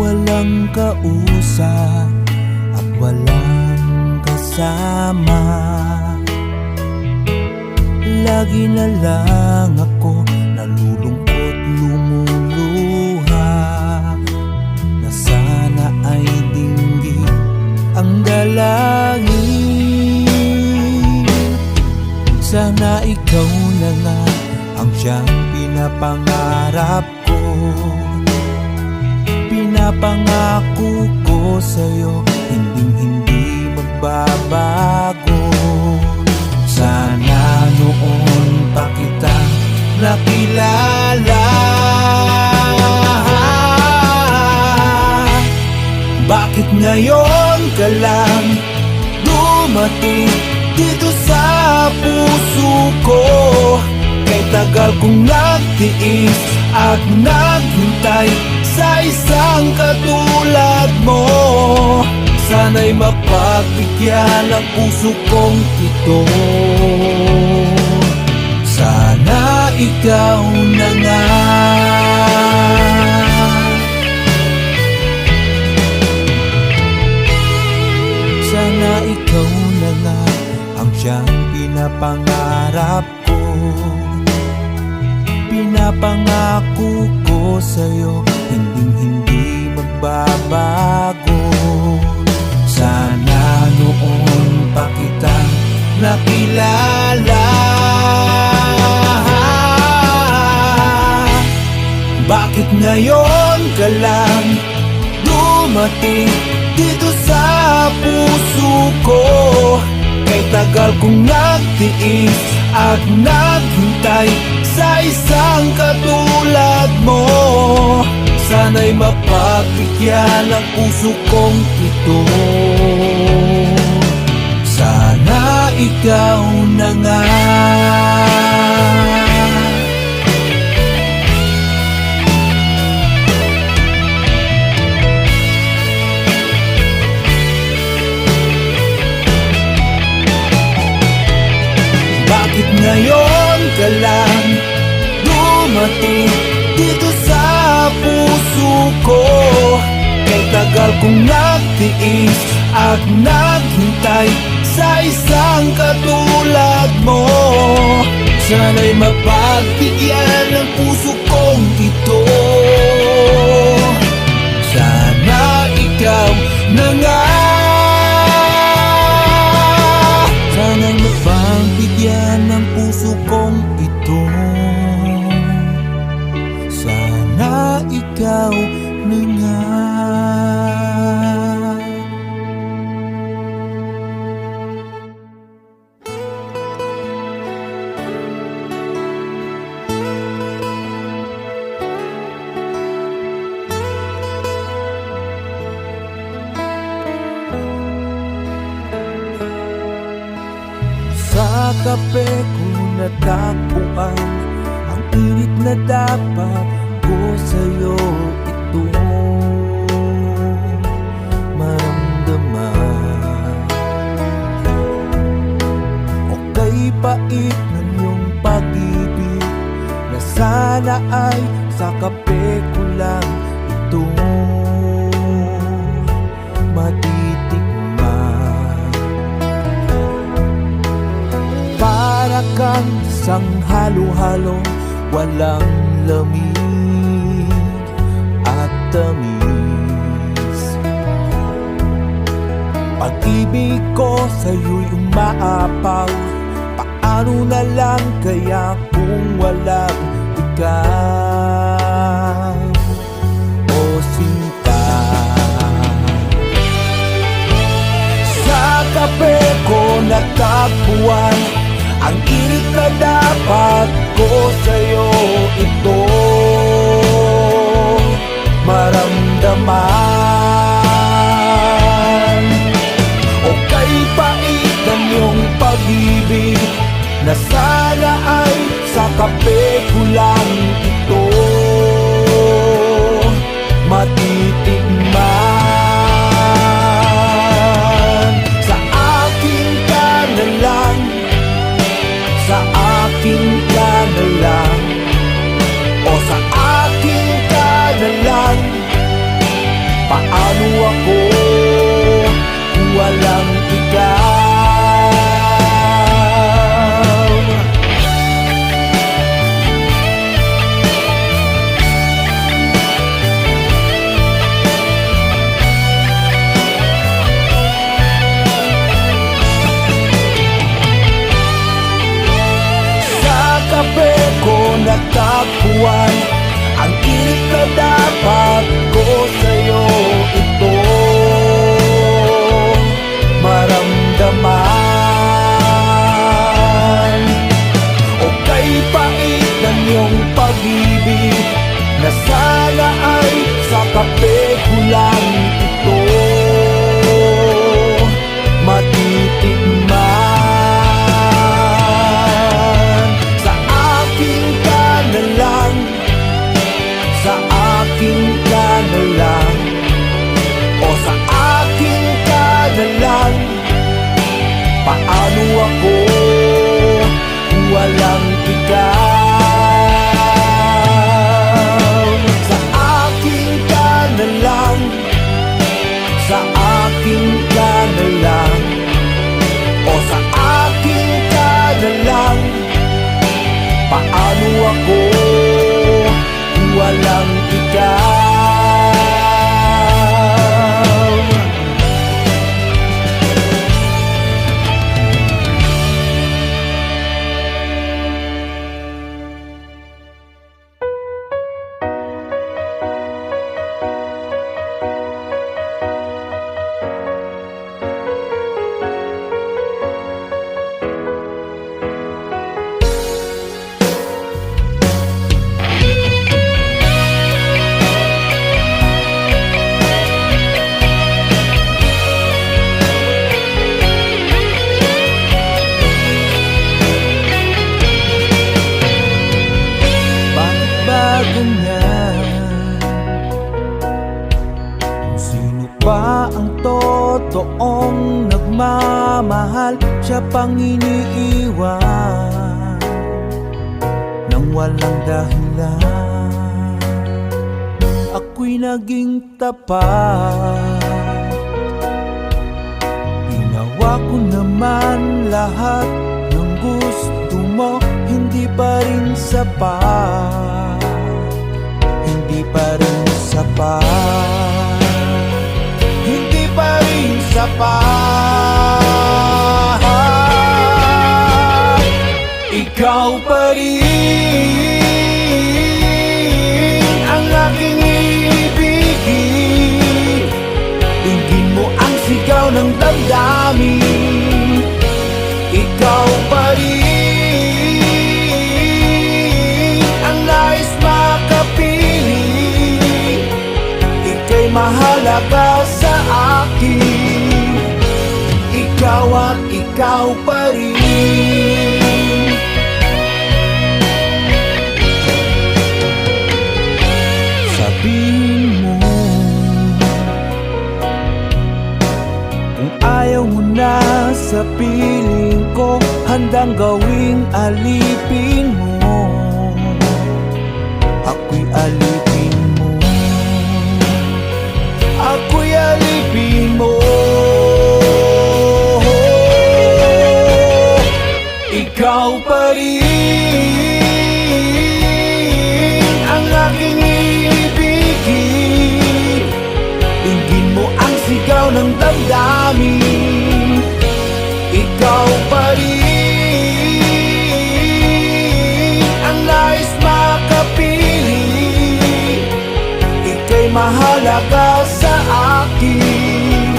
walang kausap at walang kasama. Lagi na lang ako nalulungkot, lumuluha, na sana ay dinggin ang dalangin. Sana ikaw na nga ang siyang pinapangarap ko. Pinapangako ko sa'yo, hinding-hindi magbabago. Sana noon pa kita nakilala. Bakit ngayon ka lang dumating dito sa puso ko? Kay tagal kong nagtiis at naghintay sa isang katulad mo. Sana'y mapagbigyan ang puso kong ito. Sana ikaw na nga. Sana ikaw na nga ang siyang pinapangarap ko. Pinapangako ko sa'yo, hinding-hindi magbabago. Sana noon pa kita nakilala. Bakit ngayon ka lang dumating dito sa puso ko? Kay tagal kong nagtiis at naghintay sa isang katulad mo. Sana'y mapagbigyan ang puso kong ito. Sana ikaw na nga. Bakit ngayon ka lang dumating dito sa puso ko? Kay tagal kong nagtiis at naghintay sa isang katulad mo. Sana'y mapagbigyan ang puso kong ito. Sana ikaw na nga. Sana'y mapagbigyan ang puso kong ito. Sana ikaw na nga. Sa kape ko natagpuan ang init na dapat ko sa'yo ito maramdaman. Okay pait ng iyong pag-ibig na sana ay sa kape ko lang ito matitikman. Para kang isang halo-halo, walang lamig at tamis. Pag-ibig ko sa'yo'y umaapaw. Paano na lang kaya kung walang ikaw, o sinta? Sa kape ko natagpuan ang init na dapat ko sa'yo ito maramdaman. Okay pait ang iyong pag-ibig na sana ay sa kape ko lang ito takbuhan. Ang init na dapat ko sa'yo ito maramdaman. O kay pait ng iyong pag-ibig na sana ay sa kape ko lang ito matitikman. Sa akin ka na lang, sa akin ka na lang, o sa akin ka na lang. Paano ako kung walang ikaw? Sa akin ka na lang, sa akin ka na lang, o sa akin ka na lang. Paano ako kung walang ikaw? Ang totoong nagmamahal, siya pang iniiwan nang walang dahilan. Ako'y naging tapat, ginawa ko naman lahat ng gusto mo. Hindi pa rin sapat, hindi pa rin sapat, hindi pa rin sapat. Ikaw pa rin ang aking ibigin. Dinggin mo ang sigaw ng damdamin. Ikaw pa rin ang nais makapiling. Ika'y mahalaga sa akin, ikaw at ikaw pa rin. Sabihin mo kung ayaw mo na sa piling ko, handang gawing alipin mo. Ako'y alipin mo, ako'y alipin mo. Ikaw pa rin ang aking ibigin. Dinggin mo ang sigaw ng damdamin. Ikaw pa rin ang nais makapiling. Ika'y mahalaga sa akin,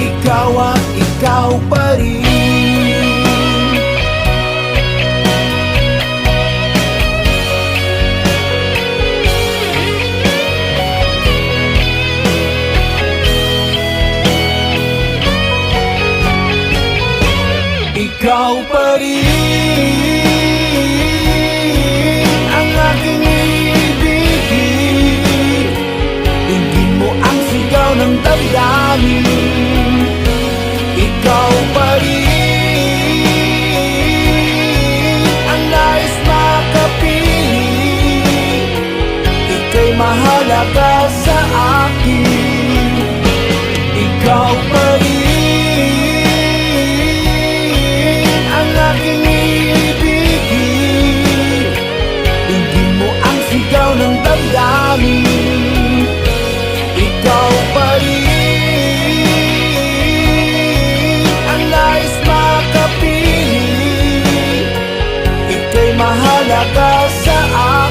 ikaw at ikaw pa rin. Ikaw pa rin ang aking ibigin. Dinggin mo ang sigaw ng damdamin. Ikaw pa rin ang nais makapiling. Ika'y mahalaga sa akin, ikaw pa rin ang aking ibigin. Dinggin mo ang sigaw ng damdamin. Ikaw pa rin ang nais makapiling. Ika'y mahalaga sa akin,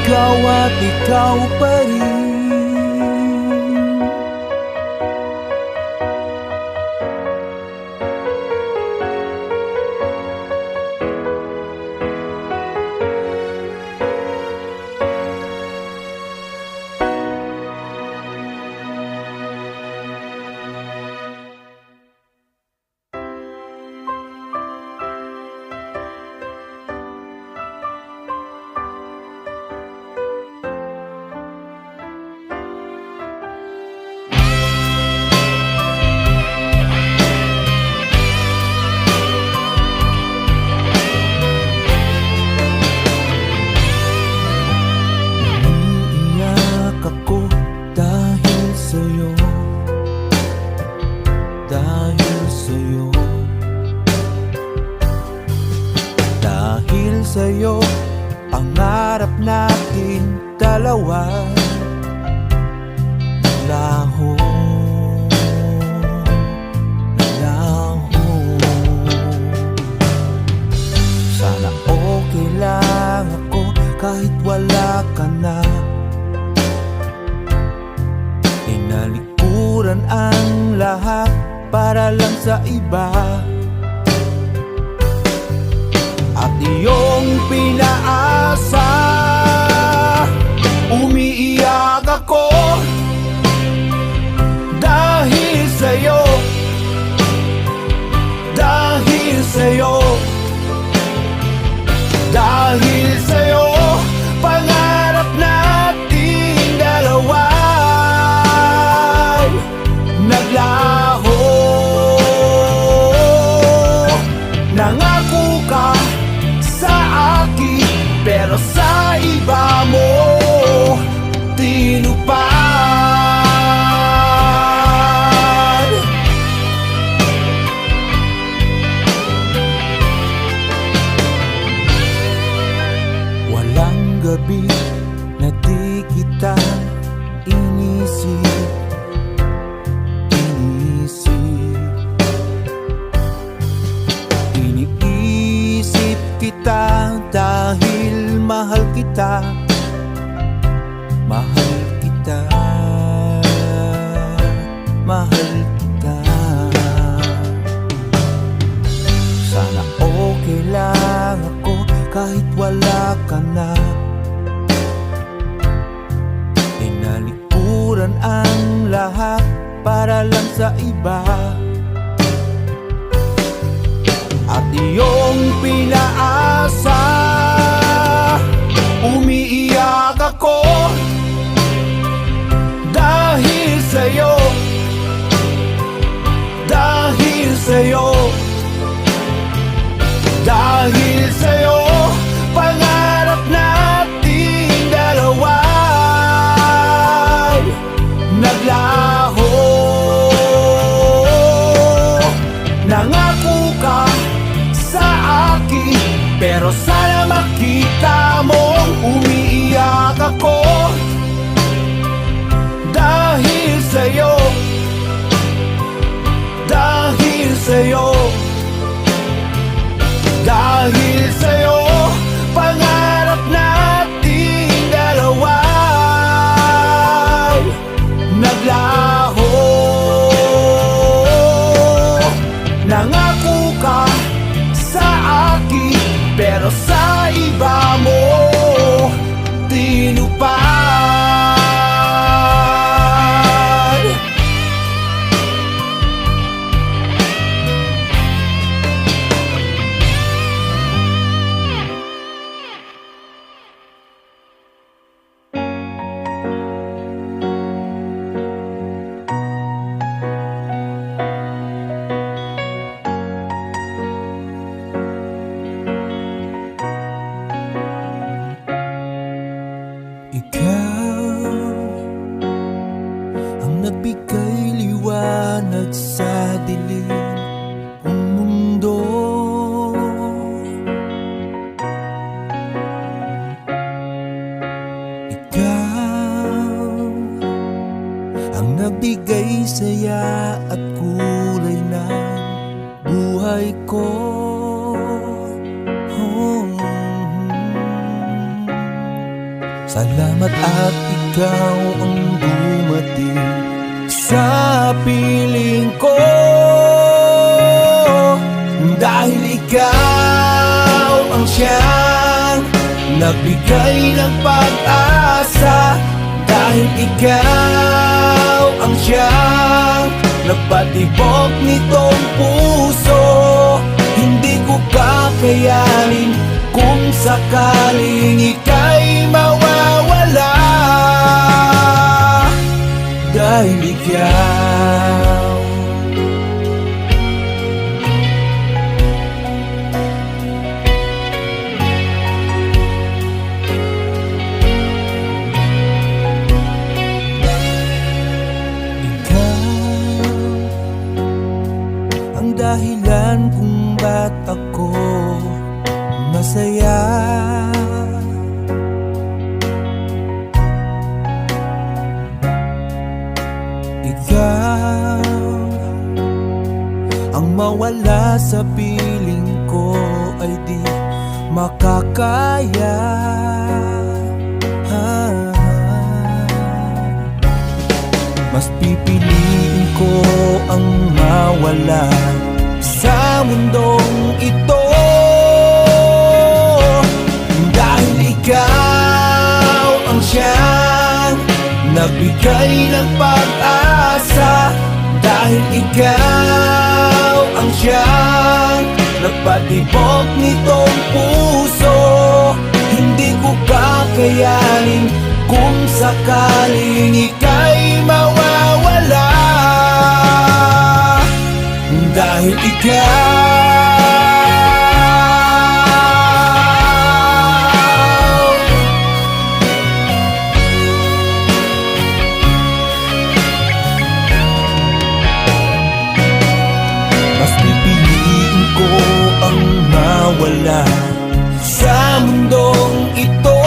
ikaw at ikaw pa rin. Umiiyak ako dahil sa'yo, dahil sa'yo, dahil sa'yo. Pangarap natin dalawa laho, laho. Sana okay lang ako kahit wala ka na. Inalikuran ang lahat para lang sa iba, at iyong pinaasa. Umiiyak ako dahil sa'yo, dahil sa'yo, dahil sa'yo. Pangarap nating dalawa naglaho. Nangako ka sa akin, pero sa iba mo tinupad. Walang gabi na di kita inisip, iniisip kita dahil mahal kita, mahal kita, mahal kita. Sana okay lang ako kahit wala ka na. Inalikuran ang lahat para lang sa iba, at iyong pinaasa. Umiiyak ako dahil sa'yo, dahil sa'yo, dahil sa'yo. Pangarap nating dalawa naglaho. Nangako ka sa akin, pero sana makita mong umiiyak ako dahil sa'yo, dahil sa'yo, dahil sa'yo. Pangarap nating dalawa naglaho. Nangako ka sa akin, pero sa iba mo tinupad. Ikaw ang nagbigay liwanag sa dilim kong mundo. Ikaw ang nagbigay saya at kulay ng buhay ko. Salamat at ikaw ang dumating sa piling ko. Dahil ikaw ang siyang nagbigay ng pag-asa. Dahil ikaw ang siyang nagpatibok nitong puso. Hindi ko kakayanin kung sakaling ika'y mawawala. Dahil ikaw ang dahilan kung ba't ako masaya. Ikaw ang mawala sa piling ko ay di makakaya. Mas pipiliin ko ang mawala sa mundong ito. Dahil ikaw ang siyang nagbigay ng pag-asa. Dahil ikaw ang siyang nagpatibok nitong puso. Hindi ko kakayanin kung sakaling ika'y mawawala. Dahil mas pipiliin ko ang mawala sa mundong ito.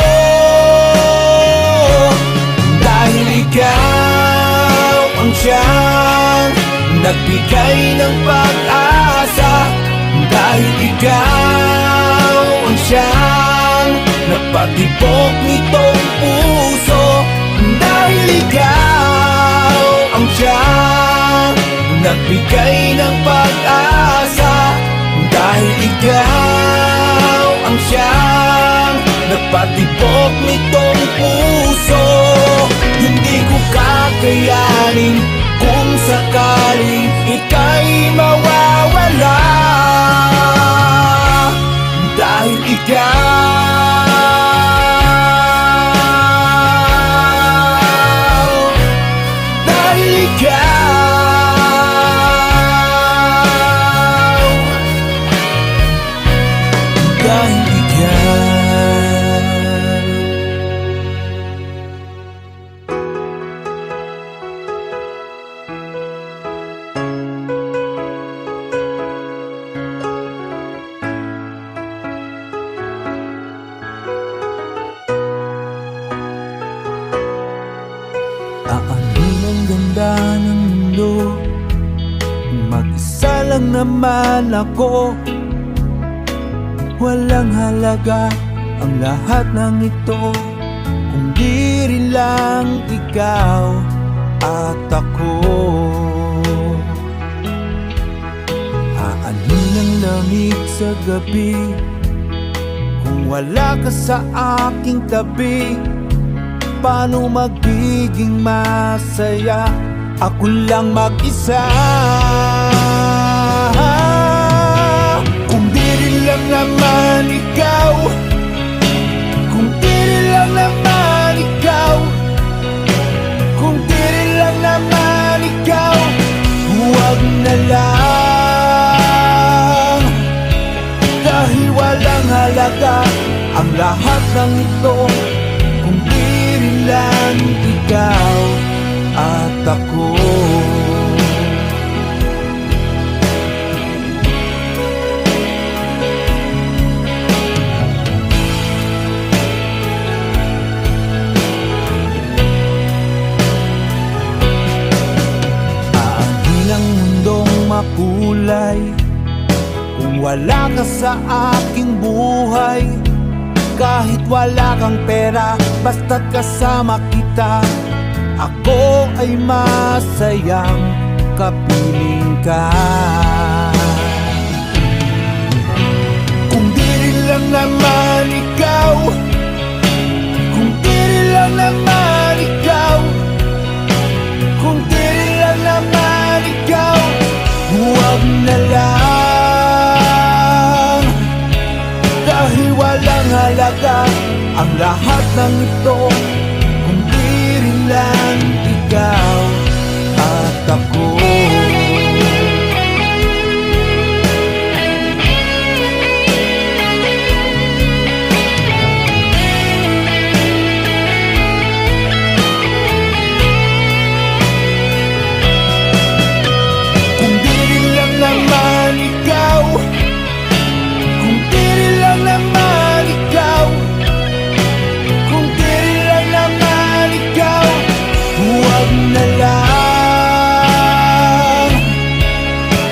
Dahil ikaw ang siyang nagbigay ng pag-asa. Dahil ikaw ang siyang nagpatibok nitong puso. Dahil ikaw ang siyang nagbigay ng pag-asa. Dahil ikaw ang siyang nagpatibok nitong puso. Hindi ko kakayanin kung sakaling ika'y mawawala. Dahil dahil aanin ang ganda ng mundo, mag-isa lang naman ako. Walang halaga ang lahat ng ito kung di rin lang ikaw at ako. Aanin ang lamig sa gabi kung wala ka sa aking tabi. Paano magiging masaya ako lang mag-isa? Kung di rin lang naman ikaw, kung di rin lang naman ikaw, kung di rin lang naman ikaw, huwag na lang. Dahil walang halaga ang lahat ng ito kung di rin lang ikaw at ako. Aangin ang mundong makulay kung wala ka sa aking buhay. Kahit wala kang pera, basta't kasama kita, ako ay masayang kapiling ka. Kung di rin lang naman ikaw, kung di rin lang naman ikaw, kung di rin lang naman ikaw, huwag na lang. Dahil walang halaga ang lahat ng ito, kung di rin lang ikaw at ako. Kung di rin lang naman ikaw, kung di rin lang naman ikaw, kung di rin lang naman ikaw, huwag na lang.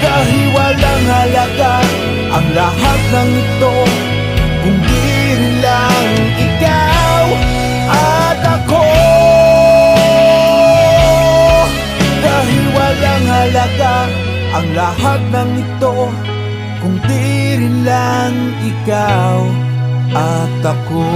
Dahil walang halaga ang lahat ng ito, kung di rin lang ikaw at ako. Dahil walang halaga ang lahat ng ito, kung di rin lang ikaw at ako.